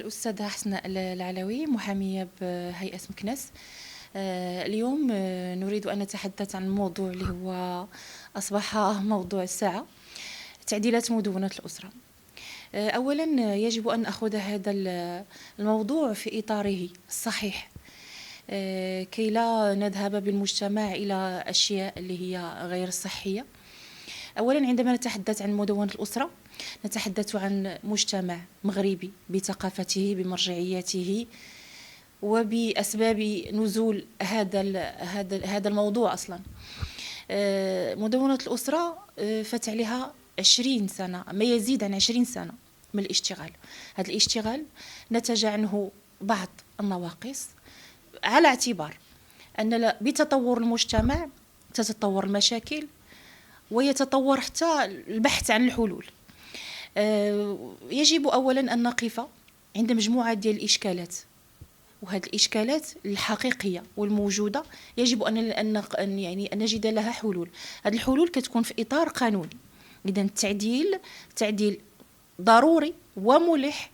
الأستاذة حسناء العلوي، محامية بهيئة مكناس. اليوم نريد أن نتحدث عن موضوع اللي هو أصبح موضوع الساعة: تعديلات مدونة الأسرة. أولا يجب أن نأخذ هذا الموضوع في إطاره الصحيح، كي لا نذهب بالمجتمع إلى أشياء اللي هي غير صحية. أولا عندما نتحدث عن مدونة الأسرة نتحدث عن مجتمع مغربي بثقافته بمرجعياته وبأسباب نزول هذا الموضوع أصلا. مدونة الأسرة فات عليها 20 سنة، ما يزيد عن 20 سنة من الاشتغال. هذا الاشتغال نتج عنه بعض النواقص، على اعتبار أن بتطور المجتمع تتطور المشاكل ويتطور حتى البحث عن الحلول. يجب أولا أن نقف عند مجموعة ديال الإشكالات، وهذه الإشكالات الحقيقية والموجودة يجب أن نجد لها حلول. هذه الحلول كتكون في إطار قانوني. إذن التعديل ضروري وملح،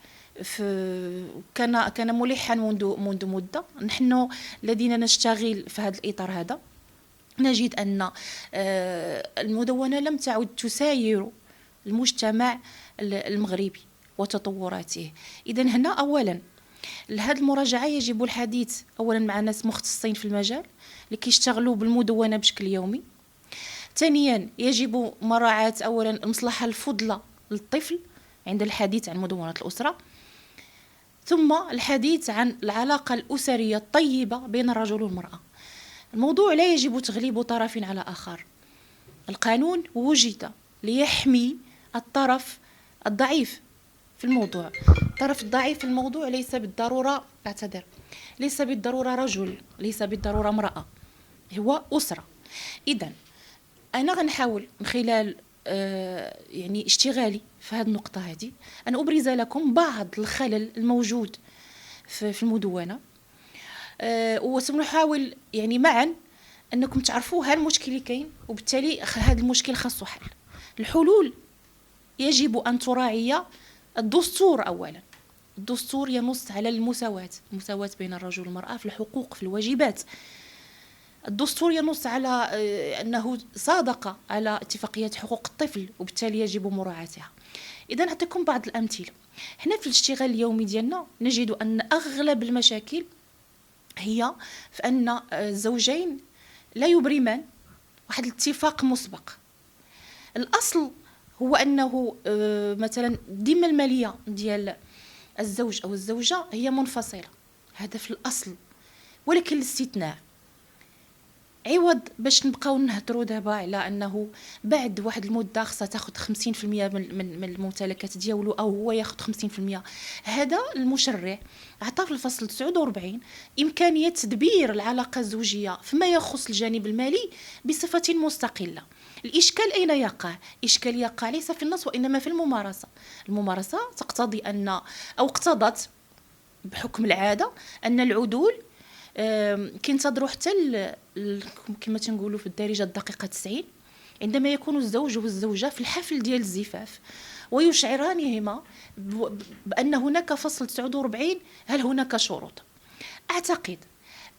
كان ملحا منذ مدة. نحن الذين نشتغل في هذا الإطار هذا نجد أن المدونة لم تعد تساير المجتمع المغربي وتطوراته. إذن هنا أولا لهذه المراجعة يجب الحديث أولا مع ناس مختصين في المجال اللي كيشتغلوا بالمدونة بشكل يومي. ثانيا يجب مراعاة أولا المصلحة الفضلى للطفل عند الحديث عن مدونة الأسرة، ثم الحديث عن العلاقة الأسرية الطيبة بين الرجل والمرأة. الموضوع لا يجب تغليب طرف على آخر. القانون وجد ليحمي الطرف الضعيف في الموضوع. الطرف الضعيف في الموضوع ليس بالضرورة رجل، ليس بالضرورة امرأة، هو أسرة. إذن أنا غنحاول من خلال اشتغالي في هذه النقطة هذه أن أبرز لكم بعض الخلل الموجود في المدونة، وسنحاول معا أنكم تعرفوا هذا المشكل اللي كاين، وبالتالي هذا المشكل خاصه حل. الحلول يجب أن تراعي الدستور. أولا الدستور ينص على المساواة بين الرجل والمرأة في الحقوق في الواجبات. الدستور ينص على أنه صادق على اتفاقية حقوق الطفل، وبالتالي يجب مراعاتها. إذا نعطيكم بعض الأمثلة. احنا في الاشتغال اليومي ديالنا نجد أن أغلب المشاكل هي في أن الزوجين لا يبرمان واحد الاتفاق مسبق. الأصل هو أنه مثلا الذمة المالية ديال الزوج أو الزوجة هي منفصلة، هذا في الأصل. ولكن الاستثناء، عوض باش نبقاو نهضروا دابا على أنه بعد واحد المدة خصها تاخذ 50% من الممتلكات ديالو أو هو ياخذ 50%، هذا المشرع عطى في الفصل 49 إمكانية تدبير العلاقة الزوجية فيما يخص الجانب المالي بصفة مستقلة. الإشكال أين يقع؟ إشكال يقع ليس في النص وإنما في الممارسة. الممارسة تقتضي أو اقتضت بحكم العادة أن العدول كينتظروا حتى كما تنقولوا في الدارجة الدقيقة 90 عندما يكون الزوج والزوجة في الحفل ديال الزفاف ويشعرانهما بأن هناك فصل 49. هل هناك شروط؟ أعتقد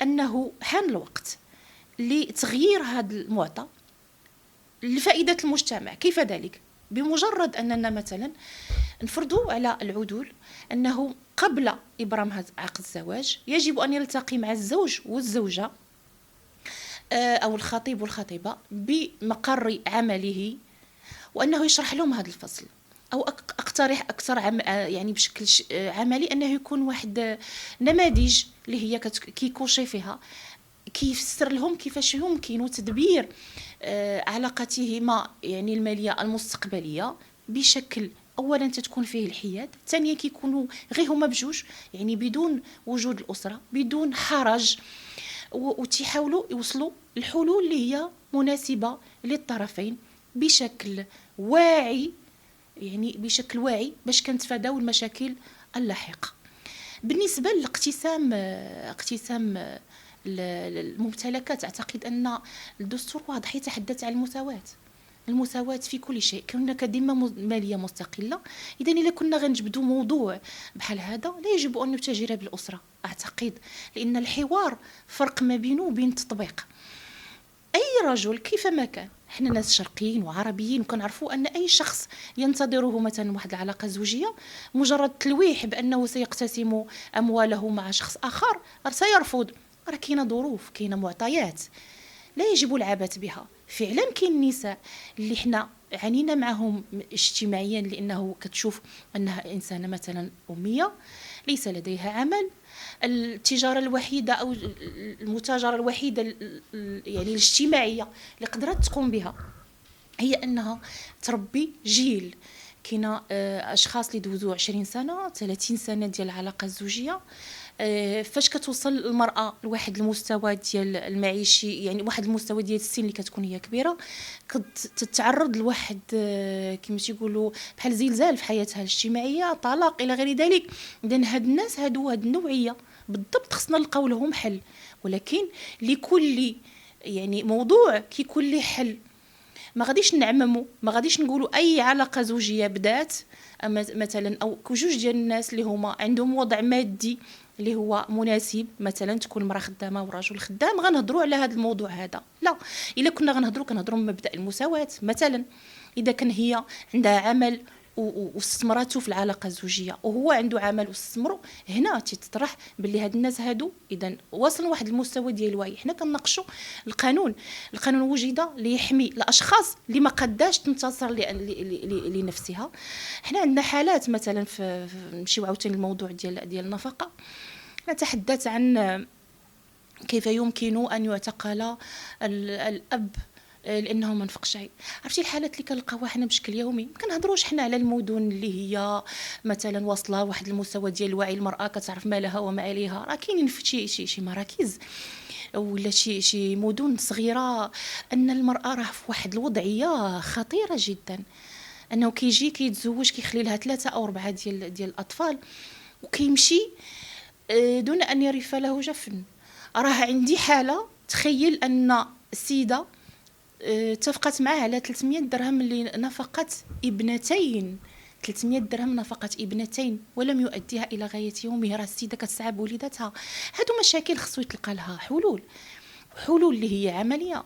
أنه حان الوقت لتغيير هذا المعطى لفائدة المجتمع. كيف ذلك؟ بمجرد أننا مثلا نفرضوا على العدول أنه قبل إبرام هذا عقد الزواج يجب أن يلتقي مع الزوج والزوجة أو الخطيب والخطيبة بمقر عمله، وأنه يشرح لهم هذا الفصل. أو أقترح أكثر بشكل عملي أنه يكون واحد نماذج اللي هي كيكوشي فيها، كيفسر لهم كيفاش يمكن تدبير علاقتهما المالية المستقبلية بشكل اولا تتكون فيه الحياد، ثانيا كيكونوا غير هما بجوج بدون وجود الاسره، بدون حرج، وتحاولوا يوصلوا الحلول اللي هي مناسبه للطرفين بشكل واعي، بشكل واعي باش كنتفاداو المشاكل اللاحقه. بالنسبه لاقتسام الممتلكات، اعتقد ان الدستور واضح يتحدث عن المساواه. المساواة في كل شيء، كنا كديما مالية مستقلة. إذا إلا كنا غنجبدوا موضوع بحال هذا لا يجب أن نتاجر بالأسرة أعتقد، لأن الحوار فرق ما بينه وبين التطبيق. أي رجل كيفما كان، احنا ناس شرقيين وعربيين وكنعرفوا أن أي شخص ينتظره مثلا واحد العلاقة زوجية، مجرد تلويح بأنه سيقتسم أمواله مع شخص آخر سيرفض. راه كاينه ظروف، كاينه معطيات لا يجب العبث بها. فعلا كاين النساء اللي حنا عانينا معهم اجتماعيا، لانه كتشوف انها انسانه مثلا اميه ليس لديها عمل، التجاره الوحيده او المتاجره الوحيده يعني الاجتماعيه اللي قدرت تقوم بها هي انها تربي جيل. كاينه اشخاص اللي دوزوا 20 سنه 30 سنه ديال العلاقه الزوجيه، فاش كتوصل المراه لواحد المستوى ديال المعيشي، يعني واحد المستوى ديال السن اللي كتكون هي كبيره، كتتعرض لواحد كما تيقولوا بحال زلزال في حياتها الاجتماعيه، طلاق الى غير ذلك. اذا هاد الناس هاد النوعيه بالضبط خصنا نلقاو لهم حل، ولكن لكل يعني موضوع كيكون له حل. ما غاديش نعمموا، ما غاديش نقولوا اي علاقه زوجيه بدات مثلا او كوجوج ديال الناس اللي هما عندهم وضع مادي اللي هو مناسب، مثلا تكون مراه خدامه ورجل خدام، غنهضروا على هذا الموضوع هذا. لا، الا كنا كنهضروا من مبدا المساواه مثلا. اذا كان هي عندها عمل واستثمرته في العلاقه الزوجيه وهو عنده عمل واستثمروا، هنا تطرح باللي هاد الناس هادو اذا وصلوا لواحد المستوى ديال الوعي. حنا كنناقشوا القانون وجد ليحمي الاشخاص اللي ما قداش تنتصر لنفسها. حنا عندنا حالات مثلا في نمشيو عاوتاني الموضوع ديال النفقه، نتحدث عن كيف يمكن ان يعتقل الاب لانه ما نفقش شيء. عرفتي الحالات اللي كنلقاوها حنا بشكل يومي. ما كنهضروش حنا على المدن اللي هي مثلا واصله واحد المستوى ديال الوعي، المراه كتعرف ما لها وما عليها. راه كاينين في شي مراكز ولا شي مدن صغيره ان المراه راه في واحد الوضعيه خطيره جدا، انه كيجي كيتزوج كيخلي لها 3 أو 4 ديال الاطفال وكيمشي دون ان يرث له جفن. راه عندي حاله، تخيل ان السيده اتفقت معه على 300 درهم اللي نفقت ابنتين، 300 درهم نفقت ابنتين ولم يؤديها الى غايه يومه. راه السيده كتسعى بوليداتها. هادو مشاكل خصو يتلقى لها حلول اللي هي عمليه.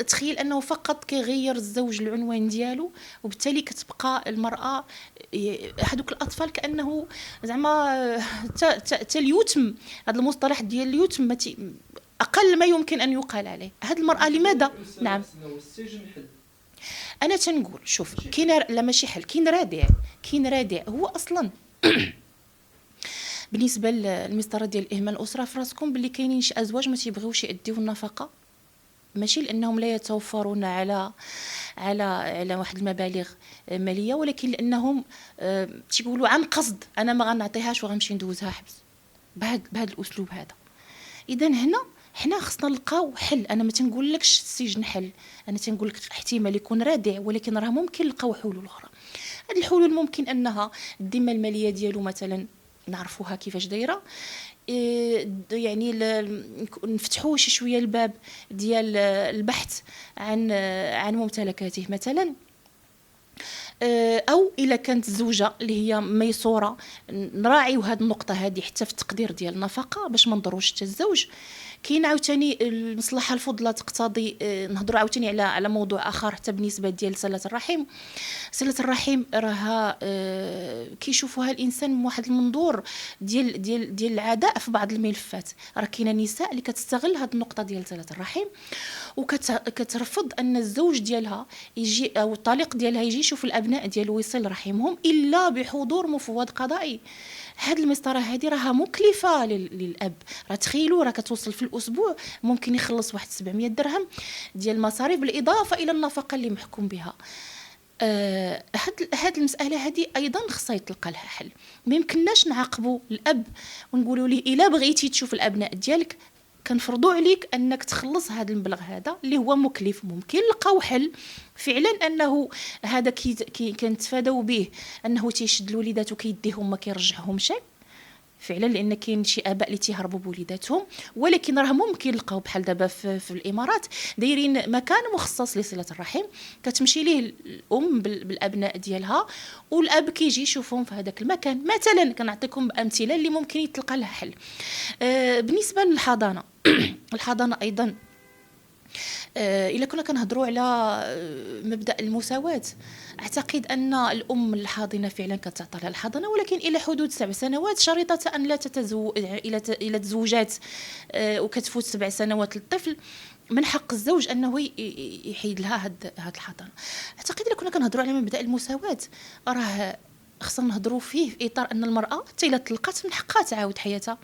تخيل انه فقط كيغير الزوج العنوان ديالو، وبالتالي كتبقى المراه هذوك الاطفال كانه زعما اليتم. هذا المصطلح ديال اليتم اقل ما يمكن ان يقال عليه. هذه المراه لماذا؟ نعم، انا تنقول شوف، كاين لا ماشي حل، كاين رادع هو اصلا بالنسبه للمسطره ديال الاهمال الاسره. في راسكم باللي كاينين شي ازواج ما تيبغيوش يأديو النفقه، ماشي لانهم لا يتوفرون على واحد المبالغ ماليه، ولكن لانهم تيقولوا عن قصد انا ما غنعطيهاش وغنمشي ندوزها حبس بهذا الاسلوب هذا. اذا هنا حنا خصنا نلقاو حل. انا ما تنقولكش السجن حل، انا تنقول لك احتمال يكون رادع، ولكن راه ممكن نلقاو حلول اخرى. هذه الحلول ممكن انها الذمه الماليه ديالو مثلا نعرفوها كيفاش دايره، يعني نفتحوا شي شويه الباب ديال البحث عن ممتلكاته مثلا. او الا كانت الزوجه اللي هي ميسوره نراعيو هذه النقطه هذه حتى في التقدير ديال النفقه باش ما نضروش حتى الزوج. كاين عاوتاني المصلحه الفضلى تقتضي نهضروا عاوتاني على موضوع اخر حتى بالنسبه ديال صله الرحم. صله الرحم راها كيشوفوها الانسان من واحد المنظور ديال العداء في بعض الملفات. راه كاينه نساء اللي كتستغل هذه النقطه ديال صله الرحم وكترفض ان الزوج ديالها يجي او الطليق ديالها يجي يشوف الابناء ديالو ويصل رحمهم الا بحضور مفوض قضائي. هاد المسطره هذه راها مكلفه للاب. راه تخيلوا راه كتوصل في الاسبوع ممكن يخلص واحد 700 درهم ديال المصاريف بالاضافه الى النفقه اللي محكوم بها. هاد المساله هذه ايضا خصها يتلقى لها حل. ما يمكنناش نعاقبوا الاب ونقولوا ليه الا بغيتي تشوف الابناء ديالك كنفرضوا عليك انك تخلص هذا المبلغ هذا اللي هو مكلف. ممكن نلقاو حل فعلا انه هذا كنتفادوا به، انه تيشد الوليدات وكيديهم ما كيرجعهم شيء فعلا، لان كاين شي اباء اللي تيهربوا بوليداتهم، ولكن راه ممكن نلقاو بحال دابا في الامارات دايرين مكان مخصص لصله الرحم، كتمشي ليه الام بالابناء ديالها، والاب كيجي يشوفهم في هذاك المكان. مثلا كنعطيكم امثله اللي ممكن يتلقى لها حل. بالنسبه للحضانه الحضانه ايضا إلا كنا كنهضروا على مبدأ المساواة، أعتقد أن الأم الحاضنة فعلا كتعطى لها الحضانة، ولكن إلى حدود 7 سنوات، شريطة أن لا إلى تزوجات وكتفوت 7 سنوات للطفل، من حق الزوج أنه يحيد لها هاد الحضانة. أعتقد إلا كنا كنهضروا على مبدأ المساواة، راه خصنا نهضروا فيه في إطار أن المرأة حتى إلا طلقت من حقها تعاود حياتها،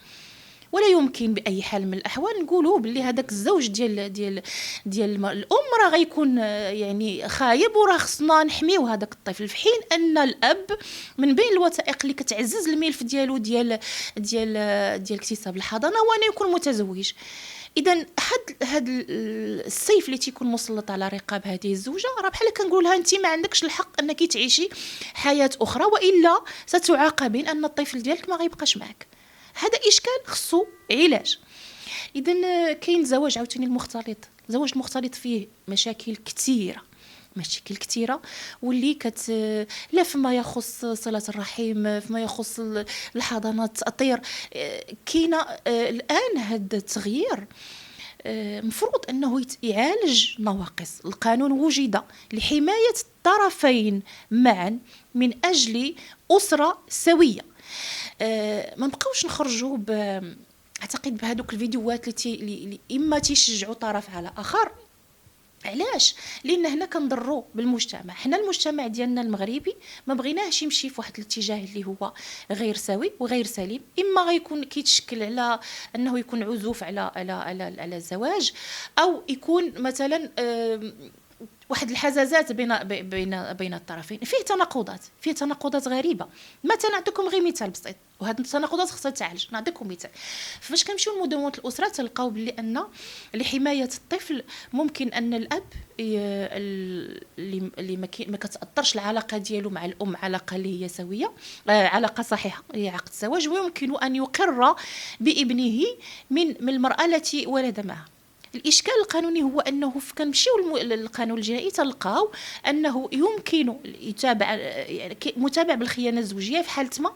ولا يمكن باي حال من الاحوال نقولوا باللي هذاك الزوج ديال الام راه غيكون يعني خايب، وراه خصنا نحميو هذاك الطفل، في حين ان الاب من بين الوثائق اللي كتعزز الملف ديالو ديال اكتساب الحضانه هو انه يكون متزوج. اذا هاد السيف اللي تيكون مسلط على رقاب هذه الزوجه، راه بحال كنقول لها انت ما عندكش الحق انك تعيشي حياه اخرى، والا ستعاقبين ان الطفل ديالك ما غيبقاش معك. هذا إشكال خصو علاج. إذن كاين الزواج عاوتاني المختلط. الزواج المختلط فيه مشاكل كثيرة واللي لا فيما يخص صلة الرحم، فيما يخص الحضانات، التأطير. كاينه الآن هذا التغيير مفروض أنه يعالج نواقص. القانون وجد لحماية الطرفين معا من أجل أسرة سوية. ما نبقاوش نخرجوا اعتقد بهذوك الفيديوهات اللي اما تيشجعوا طرف على اخر. علاش؟ لان هنا كنضروا بالمجتمع. حنا المجتمع ديالنا المغربي ما بغيناهش يمشي في واحد الاتجاه اللي هو غير سوي وغير سليم، اما غيكون كيتشكل على انه يكون عزوف على الزواج، او يكون مثلا واحد الحزازات بين الطرفين. فيه تناقضات غريبه. مثلا نعطيكم غير مثال بسيط، وهذه التناقضات خصها تعالج. نعطيكم مثال. فاش كنمشيو لمدونة الاسره تلقاو بلي ان لحمايه الطفل ممكن ان الاب اللي ما كتاثرش العلاقه ديالو مع الام علاقه اللي هي سويه، علاقه صحيحه هي عقد الزواج، ويمكن ان يقر بابنه من المراه التي ولد معها. الاشكال القانوني هو انه كنمشيو للقانون الجنائي تلقاو انه يمكن يتابع، يعني متابع بالخيانه الزوجيه في حاله ما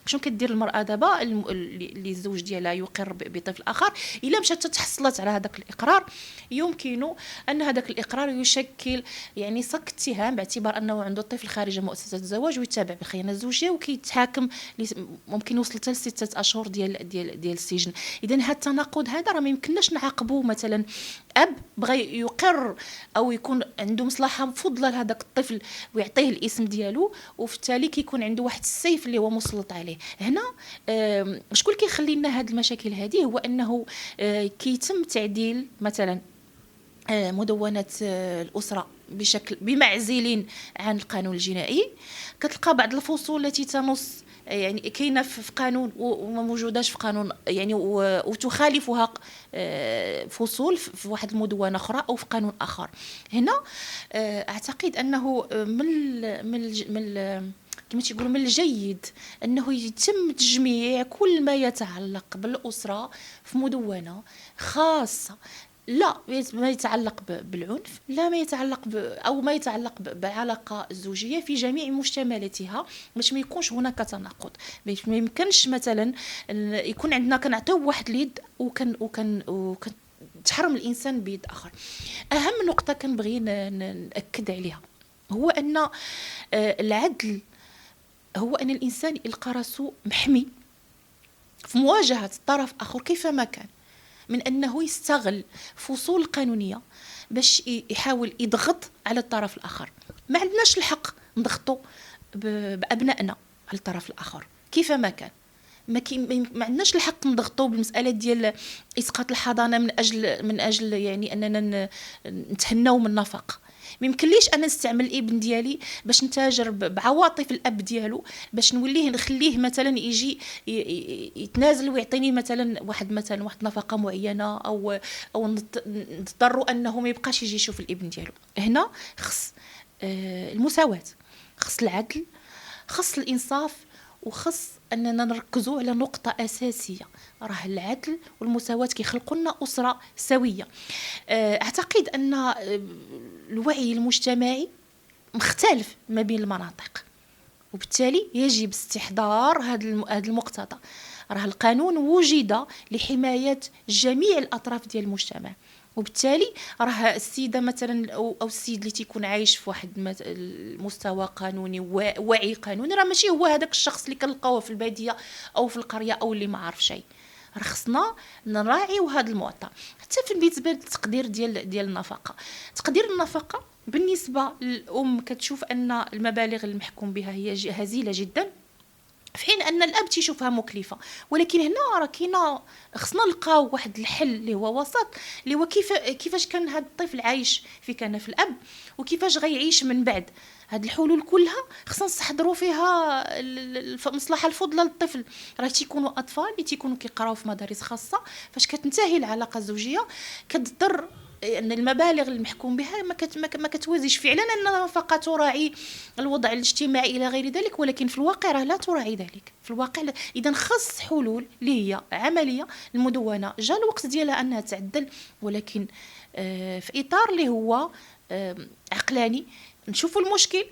شنو كدير المراه دابا اللي الزوج ديالها يقر بطفل اخر. الا مشات تحصلت على هذاك الاقرار، يمكن ان هذاك الاقرار يشكل يعني صك اتهام باعتبار انه عنده طفل خارج مؤسسه الزواج، ويتابع بالخيانه الزوجيه وكيتحاكم، ممكن يوصل حتى ل6 اشهر ديال السجن. اذا هذا التناقض هذا راه ما يمكنناش نعاقبوه. مثلا اب بغى يقر او يكون عنده مصلحه مفضله لهذاك الطفل ويعطيه الاسم ديالو، وفي التالي كيكون عنده واحد السيف اللي هو مسلط عليه. هنا شكون كيخلي لنا هذه المشاكل هذه؟ هو انه كيتم تعديل مثلا مدونة الأسرة بشكل بمعزل عن القانون الجنائي. كتلقى بعض الفصول التي تنص يعني كاينه في قانون وما موجوداش في قانون، يعني وتخالفها فصول في واحد المدونه اخرى او في قانون اخر. هنا اعتقد انه كما تيقولوا من الجيد انه يتم تجميع كل ما يتعلق بالاسره في مدونه خاصه، لا ما يتعلق بالعنف، لا ما يتعلق او ما يتعلق بالعلاقه الزوجيه في جميع مشتملاتها، باش ما يكونش هناك تناقض. باش ما يمكنش مثلا يكون عندنا كنعطيو واحد اليد وكان تحرم الانسان بيد اخر. اهم نقطه كنبغي ناكد عليها هو ان العدل هو ان الانسان يلقى راسو محمي في مواجهه طرف اخر كيفما كان، من أنه يستغل فصول قانونية باش يحاول يضغط على الطرف الآخر. ما عندناش الحق نضغطوا بأبنائنا على الطرف الآخر كيفما كان. ما عندناش الحق نضغطوا بالمسألة ديال إسقاط الحضانة من أجل يعني أننا نتهناو من النفقة. ما يمكنليش انا نستعمل الابن ديالي باش نتاجر بعواطف الاب ديالو، باش نخليه مثلا يجي يتنازل ويعطيني مثلا واحد نفقه معينه، او نضطروا انه ما يبقاش يجي يشوف الابن ديالو. هنا خص المساواه، خص العدل، خص الانصاف، وخص اننا نركزوا على نقطه اساسيه، راه العدل والمساواه كيخلقوا لنا اسره سويه. اعتقد ان الوعي المجتمعي مختلف ما بين المناطق، وبالتالي يجب استحضار هذا المقتضى. راه القانون وجد لحمايه جميع الاطراف ديال المجتمع، وبالتالي راه السيده مثلا او السيد اللي تيكون عايش في واحد المستوى قانوني ووعي قانوني، راه ماشي هو هذاك الشخص اللي كنلقاوه في الباديه او في القريه او اللي ما عارف شيء. راه خصنا نراعيو هذا المعطى. حتى في بالنسبه للتقدير ديال النفقه، تقدير النفقه بالنسبه للام كتشوف ان المبالغ المحكوم بها هي هزيله جدا، في حين ان الاب تيشوفها مكلفه. ولكن هنا راه كاينه، خصنا نلقاو واحد الحل اللي هو وسط، اللي هو كيفاش كان هذا الطفل عايش في كنف الاب وكيفاش غيعيش من بعد. هاد الحلول كلها خصنا نستحضروا فيها المصلحه الفضلى للطفل. راه تيكونوا اطفال اللي تيكونوا كيقراو في مدارس خاصه، فاش كتنتهي العلاقه الزوجيه كتضطر ان المبالغ المحكوم بها ما كتوازيش فعلا انها فقط تراعي الوضع الاجتماعي الى غير ذلك، ولكن في الواقع راه لا تراعي ذلك في الواقع. اذا خص حلول اللي هي عمليه. المدونه جا الوقت ديالها انها تعدل، ولكن في اطار اللي هو عقلاني، نشوفوا المشكل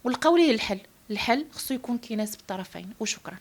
ونلقاو ليه الحل. الحل خصو يكون كيناسب الطرفين. وشكرا.